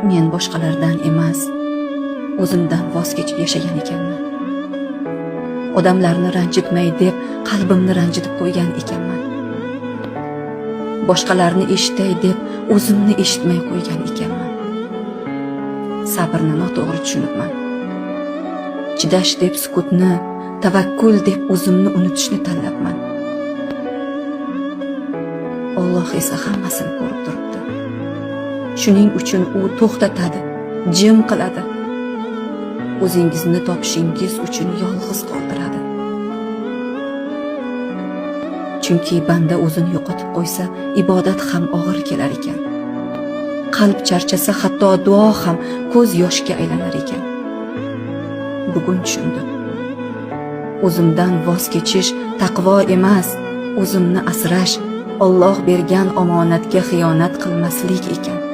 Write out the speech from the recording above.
Men boshqalardan emas, o'zimdan voz kechib yashagan ekanman. Odamlarni ranjitmay deb qalbimni ranjitib qo'ygan ekanman. Boshqalarni eshitay deb o'zimni eshitmay qo'ygan ekanman. Sabrni noto'g'ri tushunibman. Chidash deb sukutni, tavakkul deb o'zimni unutishni tanlabman. Alloh esa hammasini ko'rib turibdi. Shuning uchun u to'xtatadi, jim qiladi. O'zingizni topishingiz uchun yolg'iz qoldiradi. Chunki banda o'zini yo'qotib qo'ysa, ibodat ham og'ir kelar ekan. Qalb charchasa, hatto duo ham ko'z yoshga aylanar ekan. Bugun tushundim. O'zimdan voz kechish taqvo emas, o'zimni asrash, Alloh bergan omonatga xiyonat qilmaslik ekan.